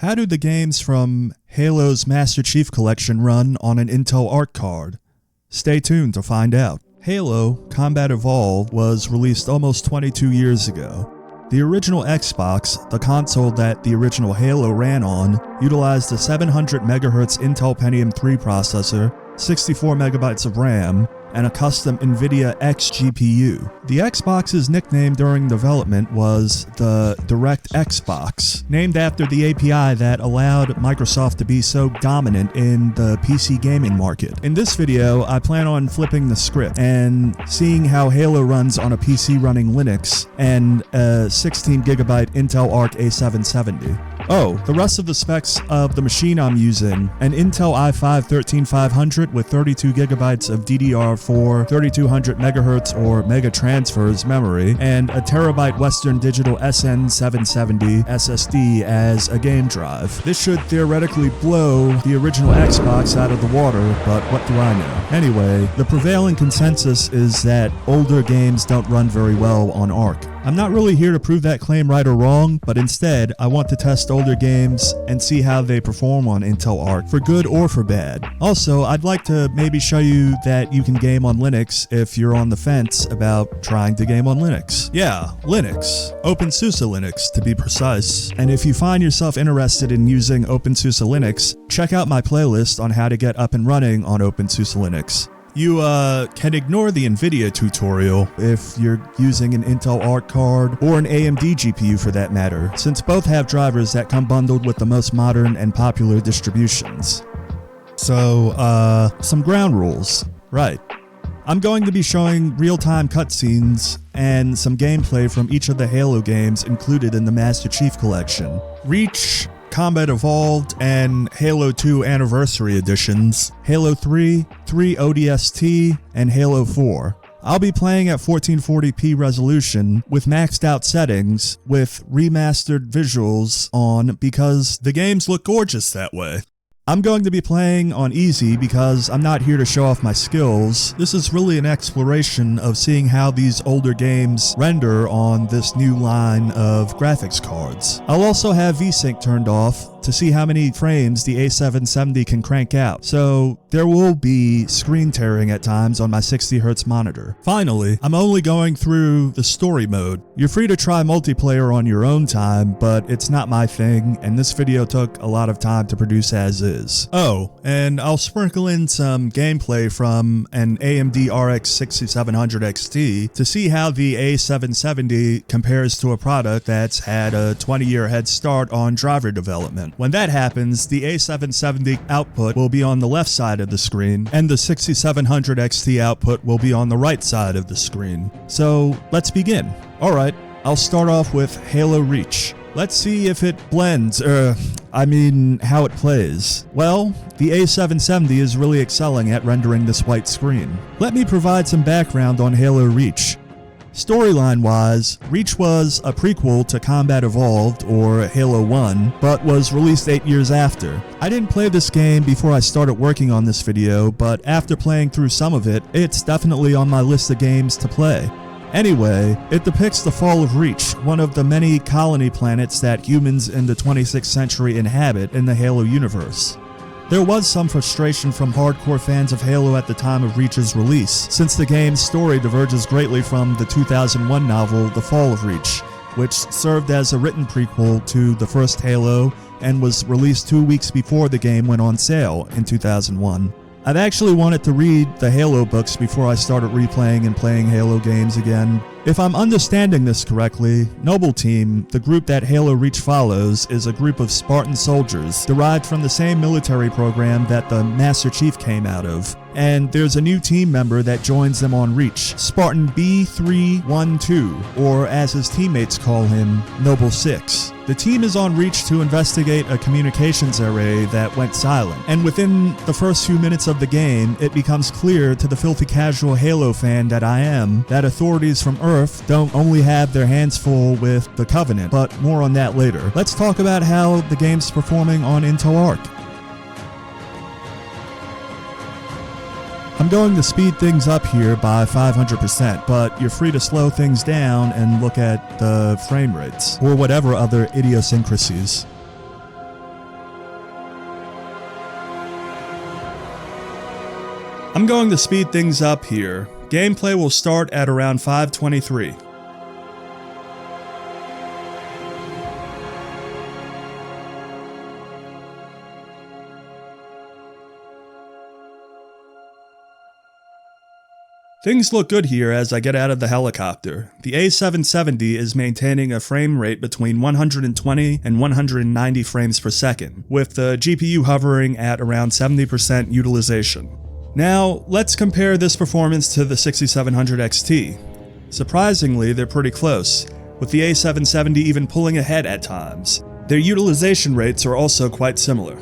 How do the games from Halo's Master Chief Collection run on an Intel Arc card? Stay tuned to find out. Halo Combat Evolved was released almost 22 years ago. The original Xbox, the console that the original Halo ran on, utilized a 700 MHz Intel Pentium 3 processor, 64 MB of RAM, and a custom NVIDIA X GPU. The Xbox's nickname during development was the Direct Xbox, named after the API that allowed Microsoft to be so dominant in the PC gaming market. In this video, I plan on flipping the script and seeing how Halo runs on a PC running Linux and a 16GB Intel Arc A770. Oh, the rest of the specs of the machine I'm using: an Intel i5-13500 with 32GB of DDR4 3200 MHz or Mega Transfers memory, and a terabyte Western Digital SN770 SSD as a game drive. This should theoretically blow the original Xbox out of the water, but what do I know? Anyway, the prevailing consensus is that older games don't run very well on Arc. I'm not really here to prove that claim right or wrong, but instead, I want to test older games and see how they perform on Intel Arc, for good or for bad. Also, I'd like to maybe show you that you can game on Linux if you're on the fence about trying to game on Linux. Yeah, Linux. OpenSUSE Linux, to be precise. And if you find yourself interested in using OpenSUSE Linux, check out my playlist on how to get up and running on OpenSUSE Linux. You can ignore the NVIDIA tutorial if you're using an Intel Arc card or an AMD GPU for that matter, since both have drivers that come bundled with the most modern and popular distributions. So, some ground rules. Right. I'm going to be showing real-time cutscenes and some gameplay from each of the Halo games included in the Master Chief Collection. Reach, Combat Evolved, and Halo 2 Anniversary Editions, Halo 3, 3 ODST, and Halo 4. I'll be playing at 1440p resolution with maxed out settings with remastered visuals on because the games look gorgeous that way. I'm going to be playing on easy because I'm not here to show off my skills. This is really an exploration of seeing how these older games render on this new line of graphics cards. I'll also have VSync turned off to see how many frames the A770 can crank out, so there will be screen tearing at times on my 60Hz monitor. Finally, I'm only going through the story mode. You're free to try multiplayer on your own time, but it's not my thing, and this video took a lot of time to produce as is. Oh, and I'll sprinkle in some gameplay from an AMD RX 6700 XT to see how the A770 compares to a product that's had a 20-year head start on driver development. When that happens, the A770 output will be on the left side of the screen, and the 6700 XT output will be on the right side of the screen. So let's begin. Alright, I'll start off with Halo Reach. Let's see if it blends, how it plays. Well, the A770 is really excelling at rendering this white screen. Let me provide some background on Halo Reach. Storyline-wise, Reach was a prequel to Combat Evolved, or Halo 1, but was released 8 years after. I didn't play this game before I started working on this video, but after playing through some of it, it's definitely on my list of games to play. Anyway, it depicts the fall of Reach, one of the many colony planets that humans in the 26th century inhabit in the Halo universe. There was some frustration from hardcore fans of Halo at the time of Reach's release, since the game's story diverges greatly from the 2001 novel The Fall of Reach, which served as a written prequel to the first Halo and was released 2 weeks before the game went on sale in 2001. I've actually wanted to read the Halo books before I started replaying and playing Halo games again. If I'm understanding this correctly, Noble Team, the group that Halo Reach follows, is a group of Spartan soldiers derived from the same military program that the Master Chief came out of. And there's a new team member that joins them on Reach, Spartan B312, or as his teammates call him, Noble 6. The team is on Reach to investigate a communications array that went silent, and within the first few minutes of the game, it becomes clear to the filthy casual Halo fan that I am, that authorities from Earth don't only have their hands full with the Covenant, but more on that later. Let's talk about how the game's performing on Intel Arc. I'm going to speed things up here by 500%, but you're free to slow things down and look at the frame rates, or whatever other idiosyncrasies. I'm going to speed things up here. Gameplay will start at around 5:23. Things look good here as I get out of the helicopter. The A770 is maintaining a frame rate between 120 and 190 frames per second, with the GPU hovering at around 70% utilization. Now, let's compare this performance to the 6700 XT. Surprisingly, they're pretty close, with the A770 even pulling ahead at times. Their utilization rates are also quite similar.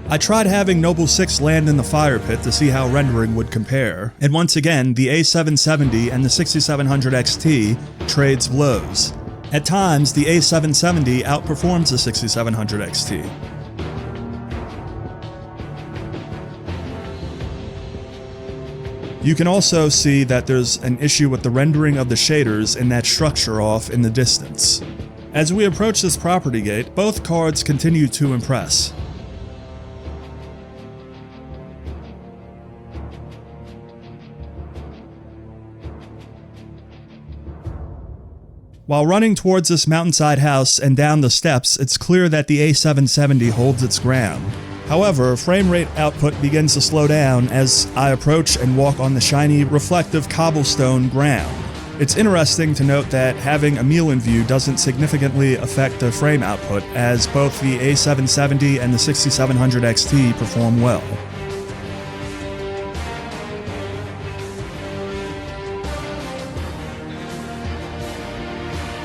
I tried having Noble 6 land in the fire pit to see how rendering would compare, and once again, the A770 and the 6700 XT trades blows. At times, the A770 outperforms the 6700 XT. You can also see that there's an issue with the rendering of the shaders in that structure off in the distance. As we approach this property gate, both cards continue to impress. While running towards this mountainside house and down the steps, it's clear that the A770 holds its ground. However, frame rate output begins to slow down as I approach and walk on the shiny, reflective cobblestone ground. It's interesting to note that having a meal in view doesn't significantly affect the frame output, as both the A770 and the 6700 XT perform well.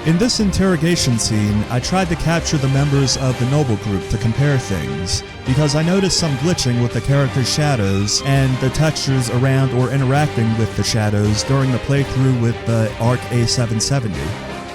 In this interrogation scene, I tried to capture the members of the Noble group to compare things, because I noticed some glitching with the character's shadows and the textures around or interacting with the shadows during the playthrough with the Arc A770.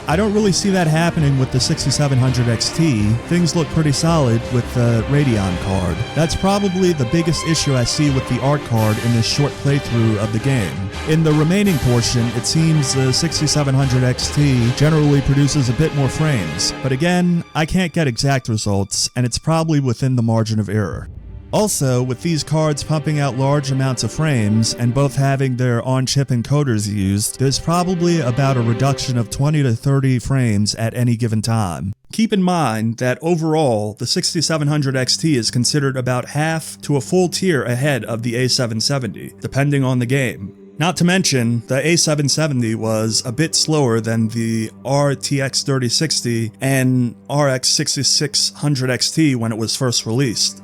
I don't really see that happening with the 6700 XT. Things look pretty solid with the Radeon card. That's probably the biggest issue I see with the Arc card in this short playthrough of the game. In the remaining portion, it seems the 6700 XT generally produces a bit more frames, but again, I can't get exact results, and it's probably within the margin of error. Also, with these cards pumping out large amounts of frames and both having their on-chip encoders used, there's probably about a reduction of 20 to 30 frames at any given time. Keep in mind that overall, the 6700 XT is considered about half to a full tier ahead of the A770, depending on the game. Not to mention, the A770 was a bit slower than the RTX 3060 and RX 6600 XT when it was first released.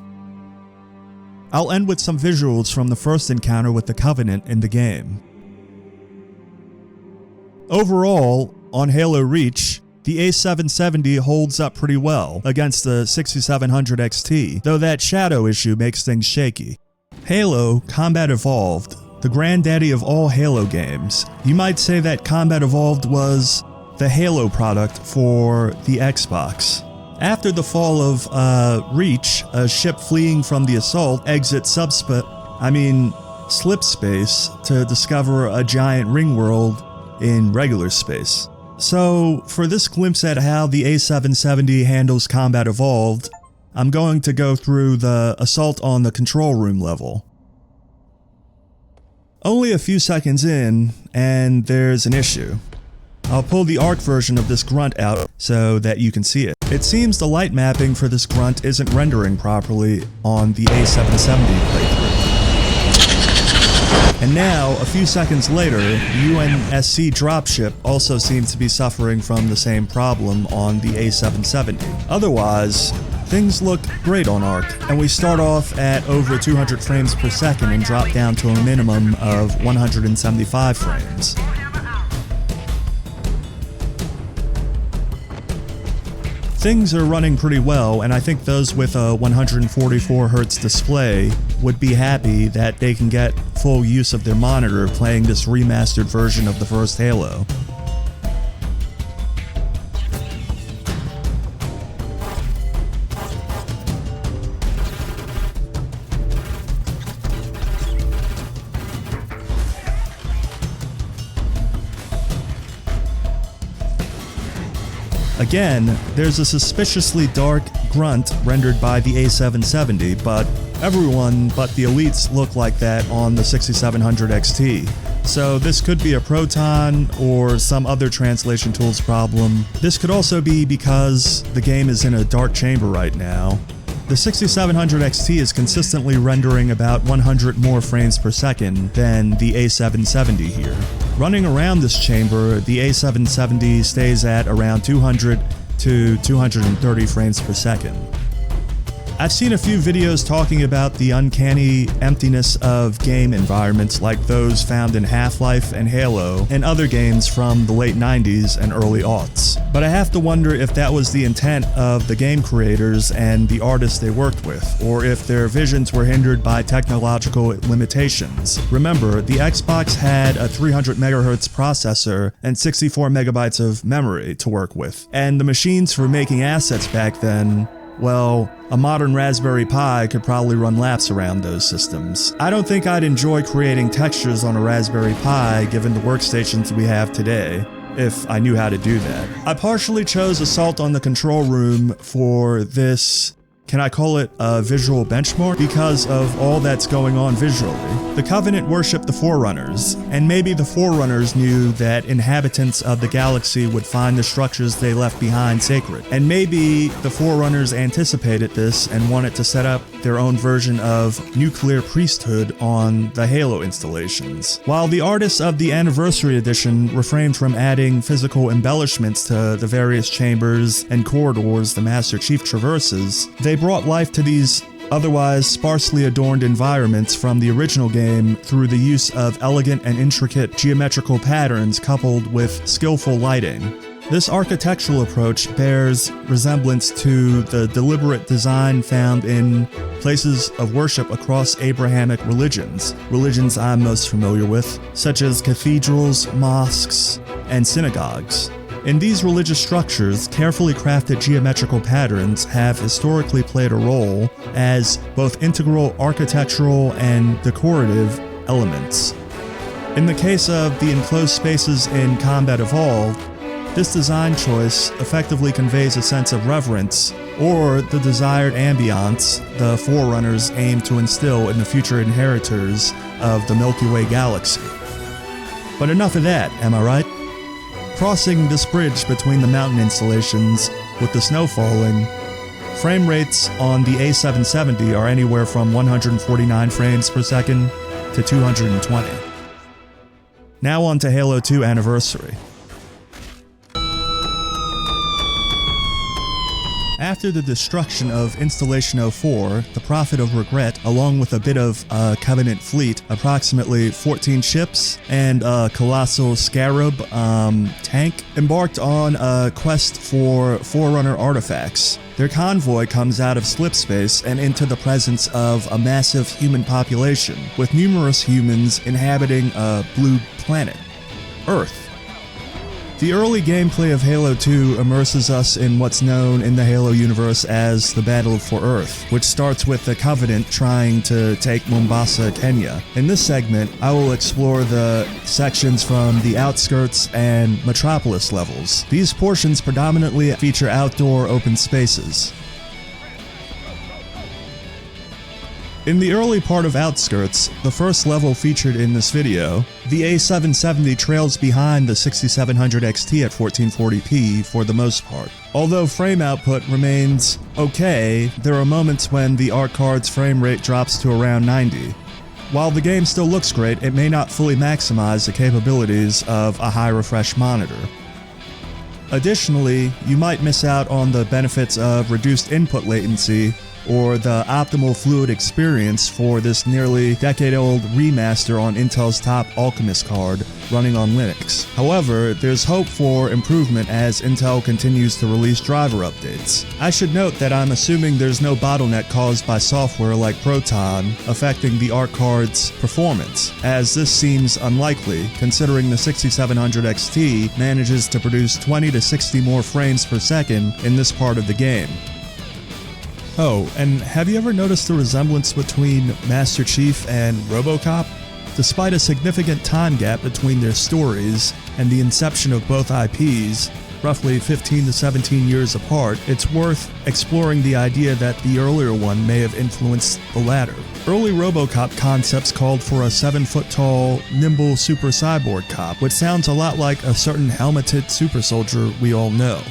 I'll end with some visuals from the first encounter with the Covenant in the game. Overall, on Halo Reach, the A770 holds up pretty well against the 6700 XT, though that shadow issue makes things shaky. Halo Combat Evolved, the granddaddy of all Halo games. You might say that Combat Evolved was the Halo product for the Xbox. After the fall of Reach, a ship fleeing from the assault exits slip space to discover a giant ring world in regular space. So, for this glimpse at how the A770 handles Combat Evolved, I'm going to go through the assault on the control room level. Only a few seconds in, and there's an issue. I'll pull the Arc version of this grunt out so that you can see it. It seems the light mapping for this grunt isn't rendering properly on the A770 playthrough. And now, a few seconds later, UNSC dropship also seems to be suffering from the same problem on the A770. Otherwise, things look great on Arc, and we start off at over 200 frames per second and drop down to a minimum of 175 frames. Things are running pretty well, and I think those with a 144Hz display would be happy that they can get full use of their monitor playing this remastered version of the first Halo. Again, there's a suspiciously dark grunt rendered by the A770, but everyone but the elites look like that on the 6700 XT. So this could be a Proton or some other translation tools problem. This could also be because the game is in a dark chamber right now. The 6700 XT is consistently rendering about 100 more frames per second than the A770 here. Running around this chamber, the A770 stays at around 200 to 230 frames per second. I've seen a few videos talking about the uncanny emptiness of game environments like those found in Half-Life and Halo and other games from the late 90s and early aughts. But I have to wonder if that was the intent of the game creators and the artists they worked with, or if their visions were hindered by technological limitations. Remember, the Xbox had a 300 MHz processor and 64 megabytes of memory to work with, and the machines for making assets back then, well, a modern Raspberry Pi could probably run laps around those systems. I don't think I'd enjoy creating textures on a Raspberry Pi given the workstations we have today, if I knew how to do that. I partially chose Assault on the Control Room for this, can I call it a visual benchmark? Because of all that's going on visually. The Covenant worshipped the Forerunners, and maybe the Forerunners knew that inhabitants of the galaxy would find the structures they left behind sacred. And maybe the Forerunners anticipated this and wanted to set up their own version of nuclear priesthood on the Halo installations. While the artists of the Anniversary Edition refrained from adding physical embellishments to the various chambers and corridors the Master Chief traverses, they brought life to these otherwise sparsely adorned environments from the original game through the use of elegant and intricate geometrical patterns coupled with skillful lighting. This architectural approach bears resemblance to the deliberate design found in places of worship across Abrahamic religions I'm most familiar with, such as cathedrals, mosques, and synagogues. In these religious structures, carefully crafted geometrical patterns have historically played a role as both integral architectural and decorative elements. In the case of the enclosed spaces in Combat Evolved, this design choice effectively conveys a sense of reverence or the desired ambiance the Forerunners aim to instill in the future inheritors of the Milky Way galaxy. But enough of that, am I right? Crossing this bridge between the mountain installations with the snow falling, frame rates on the A770 are anywhere from 149 frames per second to 220. Now on to Halo 2 Anniversary. After the destruction of Installation 04, the Prophet of Regret, along with a bit of a Covenant fleet, approximately 14 ships, and a colossal Scarab tank, embarked on a quest for Forerunner artifacts. Their convoy comes out of slipspace and into the presence of a massive human population, with numerous humans inhabiting a blue planet, Earth. The early gameplay of Halo 2 immerses us in what's known in the Halo universe as the Battle for Earth, which starts with the Covenant trying to take Mombasa, Kenya. In this segment, I will explore the sections from the Outskirts and Metropolis levels. These portions predominantly feature outdoor open spaces. In the early part of Outskirts, the first level featured in this video, the A770 trails behind the 6700 XT at 1440p for the most part. Although frame output remains okay, there are moments when the Arc card's frame rate drops to around 90. While the game still looks great, it may not fully maximize the capabilities of a high refresh monitor. Additionally, you might miss out on the benefits of reduced input latency or the optimal fluid experience for this nearly decade-old remaster on Intel's top Alchemist card running on Linux. However, there's hope for improvement as Intel continues to release driver updates. I should note that I'm assuming there's no bottleneck caused by software like Proton affecting the Arc card's performance, as this seems unlikely considering the 6700 XT manages to produce 20 to 60 more frames per second in this part of the game. Oh, and have you ever noticed the resemblance between Master Chief and RoboCop? Despite a significant time gap between their stories and the inception of both IPs, roughly 15 to 17 years apart, it's worth exploring the idea that the earlier one may have influenced the latter. Early RoboCop concepts called for a 7-foot-tall, nimble super cyborg cop, which sounds a lot like a certain helmeted super soldier we all know.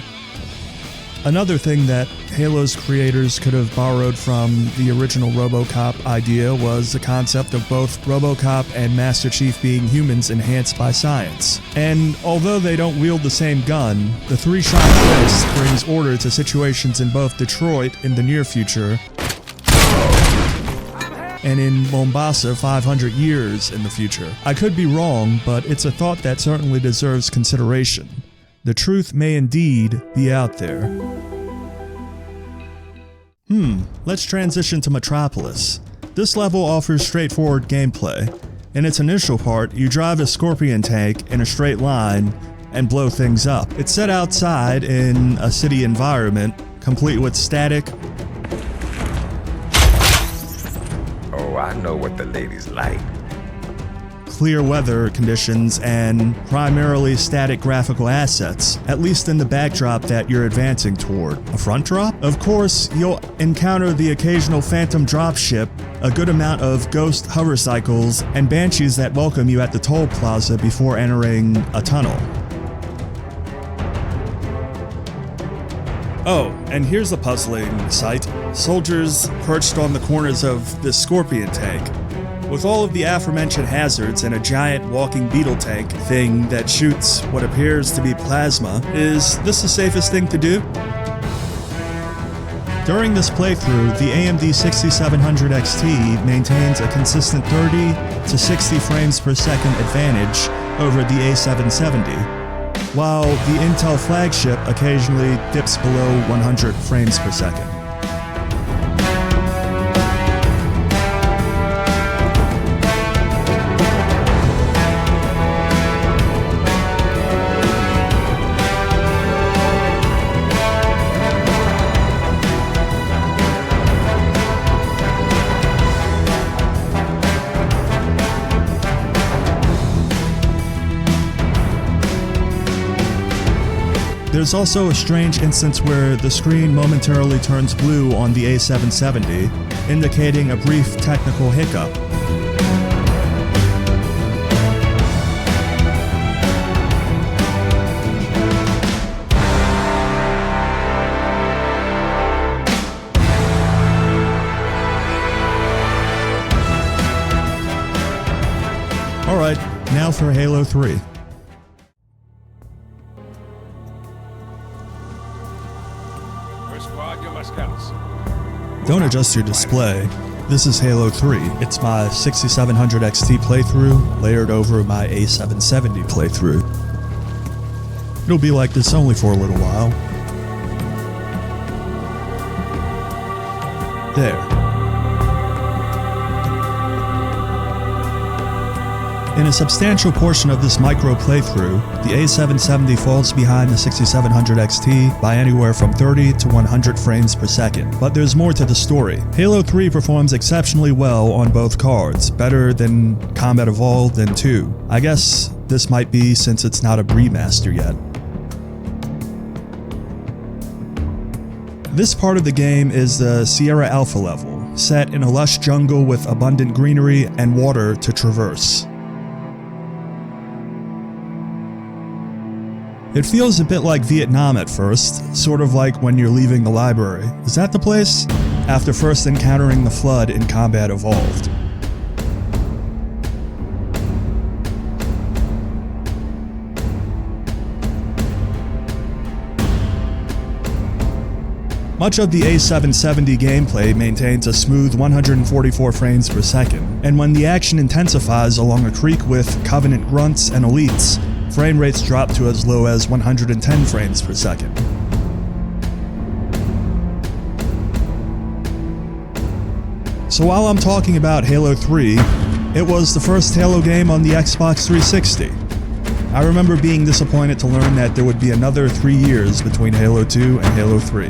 Another thing that Halo's creators could have borrowed from the original RoboCop idea was the concept of both RoboCop and Master Chief being humans enhanced by science. And although they don't wield the same gun, the three-shot twist brings order to situations in both Detroit in the near future and in Mombasa 500 years in the future. I could be wrong, but it's a thought that certainly deserves consideration. The truth may indeed be out there. Let's transition to Metropolis. This level offers straightforward gameplay. In its initial part, you drive a Scorpion tank in a straight line and blow things up. It's set outside in a city environment, complete with static. Oh, I know what the ladies like. Clear weather conditions and primarily static graphical assets, at least in the backdrop that you're advancing toward. A front drop? Of course, you'll encounter the occasional phantom dropship, a good amount of ghost hover cycles, and banshees that welcome you at the toll plaza before entering a tunnel. Oh, and here's a puzzling sight. Soldiers perched on the corners of this Scorpion tank. With all of the aforementioned hazards and a giant walking beetle tank thing that shoots what appears to be plasma, is this the safest thing to do? During this playthrough, the AMD 6700 XT maintains a consistent 30 to 60 frames per second advantage over the A770, while the Intel flagship occasionally dips below 100 frames per second. There's also a strange instance where the screen momentarily turns blue on the A770, indicating a brief technical hiccup. Alright, now for Halo 3. Don't adjust your display. This is Halo 3. It's my 6700 XT playthrough layered over my A770 playthrough. It'll be like this only for a little while. There. In a substantial portion of this micro playthrough, the A770 falls behind the 6700 XT by anywhere from 30 to 100 frames per second. But there's more to the story. Halo 3 performs exceptionally well on both cards, better than Combat Evolved and 2. I guess this might be since it's not a remaster yet. This part of the game is the Sierra Alpha level, set in a lush jungle with abundant greenery and water to traverse. It feels a bit like Vietnam at first, sort of like when you're leaving the library. Is that the place? After first encountering the flood in Combat Evolved. Much of the A770 gameplay maintains a smooth 144 frames per second, and when the action intensifies along a creek with Covenant grunts and elites, frame rates drop to as low as 110 frames per second. So while I'm talking about Halo 3, it was the first Halo game on the Xbox 360. I remember being disappointed to learn that there would be another 3 years between Halo 2 and Halo 3.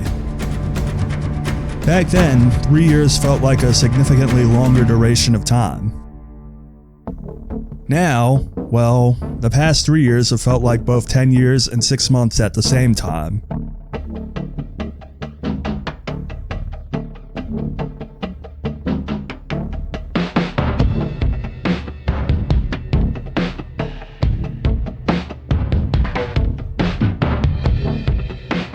Back then, 3 years felt like a significantly longer duration of time. Now, well, The past 3 years have felt like both 10 years and 6 months at the same time.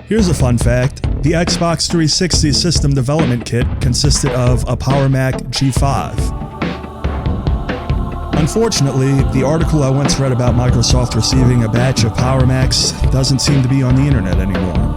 Here's a fun fact. The Xbox 360 system development kit consisted of a Power Mac G5. Unfortunately, the article I once read about Microsoft receiving a batch of Power Macs doesn't seem to be on the internet anymore.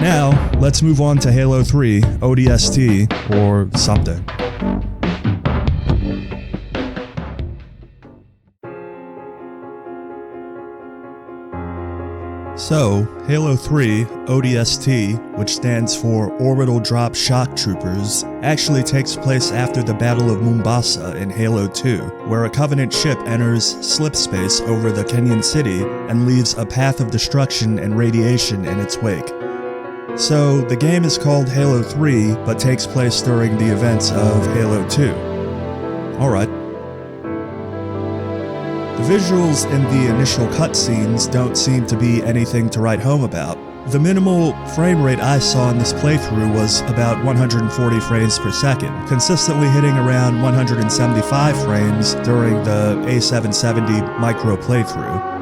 Now, let's move on to Halo 3, ODST, or something. So, Halo 3, ODST, which stands for Orbital Drop Shock Troopers, actually takes place after the Battle of Mombasa in Halo 2, where a Covenant ship enters slipspace over the Kenyan city and leaves a path of destruction and radiation in its wake. So, the game is called Halo 3, but takes place during the events of Halo 2. Alright. The visuals in the initial cutscenes don't seem to be anything to write home about. The minimal frame rate I saw in this playthrough was about 140 frames per second, consistently hitting around 175 frames during the A770 micro playthrough.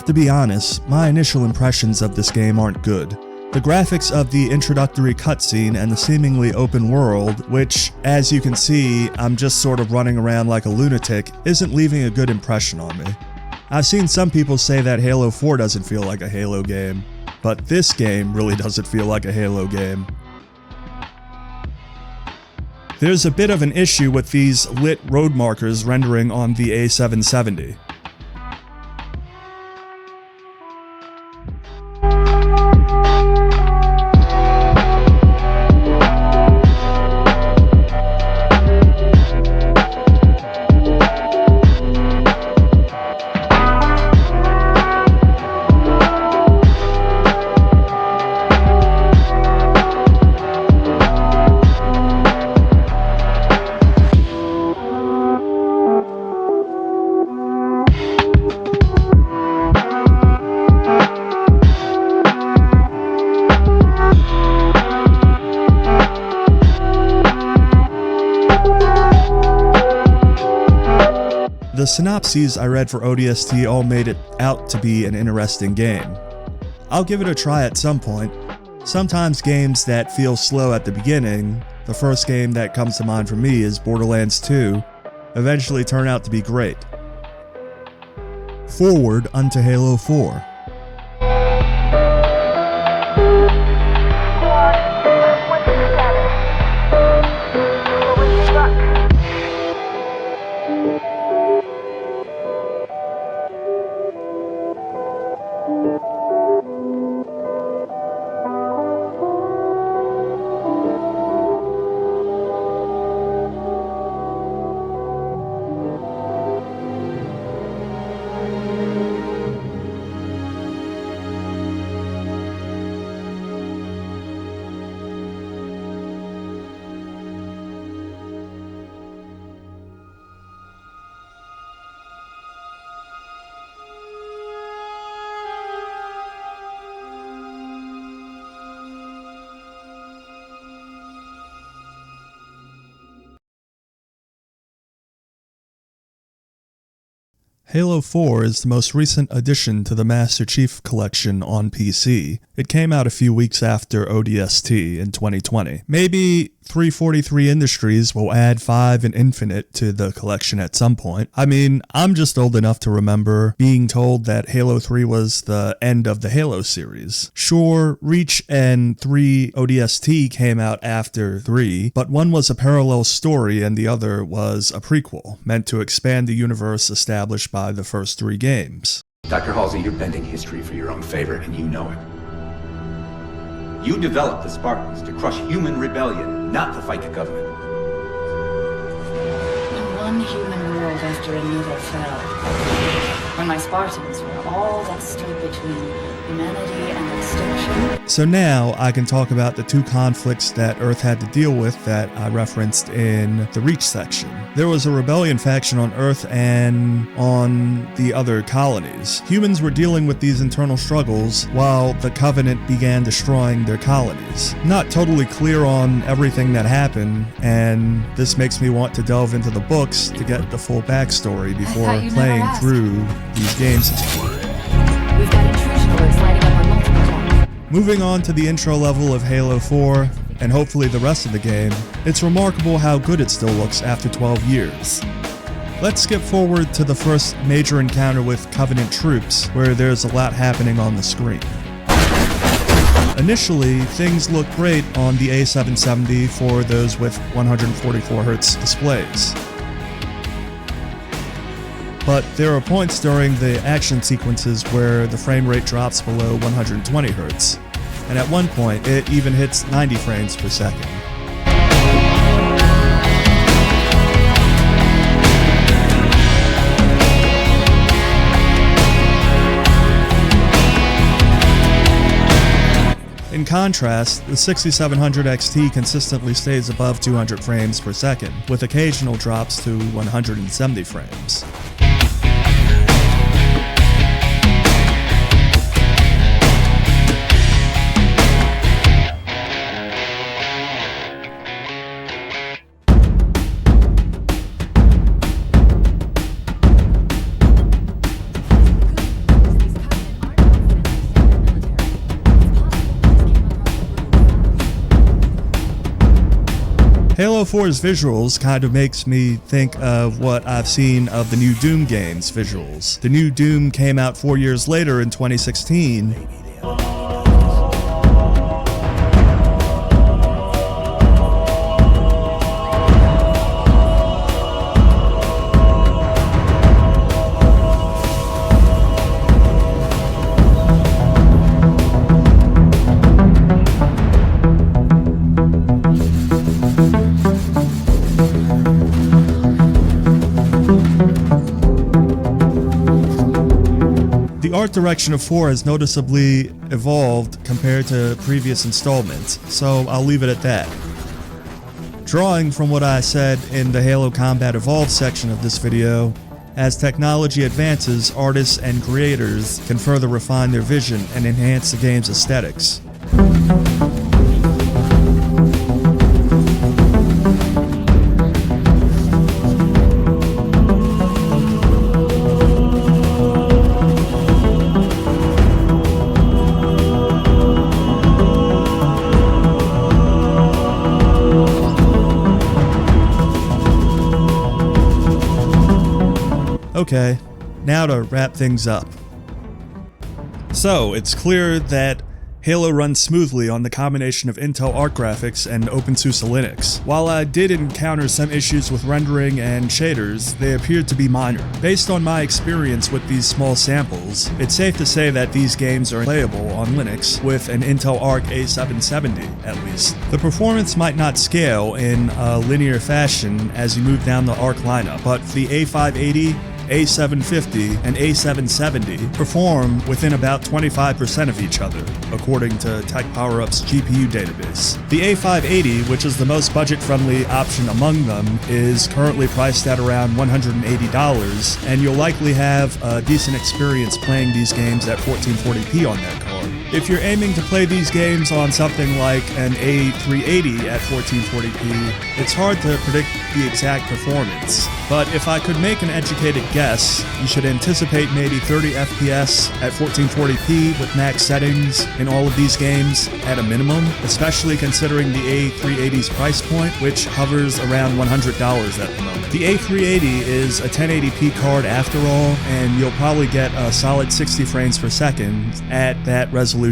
To be honest, my initial impressions of this game aren't good. The graphics of the introductory cutscene and the seemingly open world, which, as you can see, I'm just sort of running around like a lunatic, isn't leaving a good impression on me. I've seen some people say that Halo 4 doesn't feel like a Halo game, but this game really doesn't feel like a Halo game. There's a bit of an issue with these lit road markers rendering on the A770. The synopses I read for ODST all made it out to be an interesting game. I'll give it a try at some point. Sometimes games that feel slow at the beginning, the first game that comes to mind for me is Borderlands 2, eventually turn out to be great. Forward unto Halo 4. Halo 4 is the most recent addition to the Master Chief Collection on PC. It came out a few weeks after ODST in 2020. Maybe 343 Industries will add 5 and Infinite to the collection at some point. I mean, I'm just old enough to remember being told that Halo 3 was the end of the Halo series. Sure, Reach and 3 ODST came out after 3, but one was a parallel story and the other was a prequel, meant to expand the universe established by the first 3 games. Dr. Halsey, you're bending history for your own favor, and you know it. You developed the Spartans to crush human rebellion, not to fight the government. When one human world after another fell, when my Spartans were all that stood between humanity and extinction. So now I can talk about the 2 conflicts that Earth had to deal with that I referenced in the Reach section. There was a rebellion faction on Earth and on the other colonies. Humans were dealing with these internal struggles while the Covenant began destroying their colonies. Not totally clear on everything that happened, and this makes me want to delve into the books to get the full backstory before playing through these games. We've got intrusion alerts lighting up on multiple jobs. Moving on to the intro level of Halo 4, and hopefully the rest of the game, it's remarkable how good it still looks after 12 years. Let's skip forward to the first major encounter with Covenant troops, where there's a lot happening on the screen. Initially, things look great on the A770 for those with 144Hz displays. But there are points during the action sequences where the frame rate drops below 120Hz, and at one point it even hits 90 frames per second. In contrast, the 6700 XT consistently stays above 200 frames per second, with occasional drops to 170 frames. Halo 4's visuals kind of makes me think of what I've seen of the new Doom game's visuals. The new Doom came out 4 years later in 2016. The art direction of 4 has noticeably evolved compared to previous installments, so I'll leave it at that. Drawing from what I said in the Halo Combat Evolved section of this video, as technology advances, artists and creators can further refine their vision and enhance the game's aesthetics. Okay, now to wrap things up. So, it's clear that Halo runs smoothly on the combination of Intel Arc graphics and OpenSUSE Linux. While I did encounter some issues with rendering and shaders, they appeared to be minor. Based on my experience with these small samples, it's safe to say that these games are playable on Linux with an Intel Arc A770 at least. The performance might not scale in a linear fashion as you move down the Arc lineup, but the A580, A750, and A770 perform within about 25% of each other, according to TechPowerUp's GPU database. The A580, which is the most budget-friendly option among them, is currently priced at around $180, and you'll likely have a decent experience playing these games at 1440p on that card. If you're aiming to play these games on something like an A380 at 1440p, it's hard to predict the exact performance. But if I could make an educated guess, you should anticipate maybe 30 FPS at 1440p with max settings in all of these games at a minimum, especially considering the A380's price point, which hovers around $100 at the moment. The A380 is a 1080p card after all, and you'll probably get a solid 60 frames per second at that resolution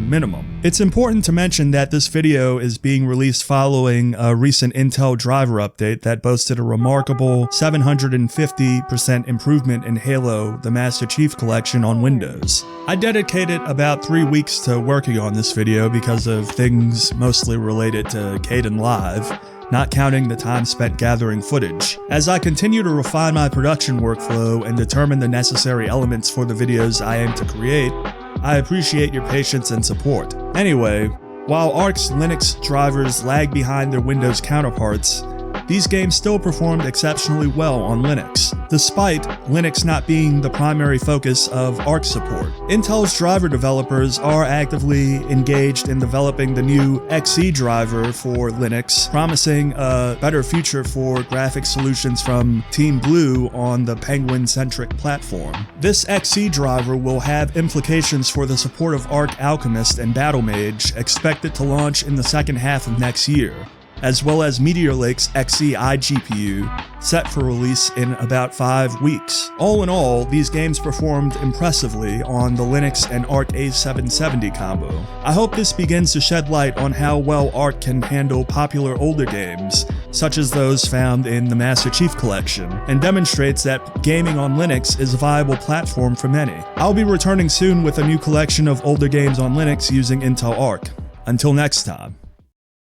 minimum. It's important to mention that this video is being released following a recent Intel driver update that boasted a remarkable 750% improvement in Halo, the Master Chief Collection on Windows. I dedicated about 3 weeks to working on this video because of things mostly related to Kden Live, not counting the time spent gathering footage. As I continue to refine my production workflow and determine the necessary elements for the videos I aim to create, I appreciate your patience and support. Anyway, while Arc's Linux drivers lag behind their Windows counterparts, these games still performed exceptionally well on Linux, despite Linux not being the primary focus of Arc support. Intel's driver developers are actively engaged in developing the new XE driver for Linux, promising a better future for graphic solutions from Team Blue on the Penguin-centric platform. This XE driver will have implications for the support of Arc Alchemist and Battle Mage, expected to launch in the second half of next year, as well as Meteor Lake's XE iGPU, set for release in about 5 weeks. All in all, these games performed impressively on the Linux and Arc A770 combo. I hope this begins to shed light on how well Arc can handle popular older games, such as those found in the Master Chief Collection, and demonstrates that gaming on Linux is a viable platform for many. I'll be returning soon with a new collection of older games on Linux using Intel Arc. Until next time.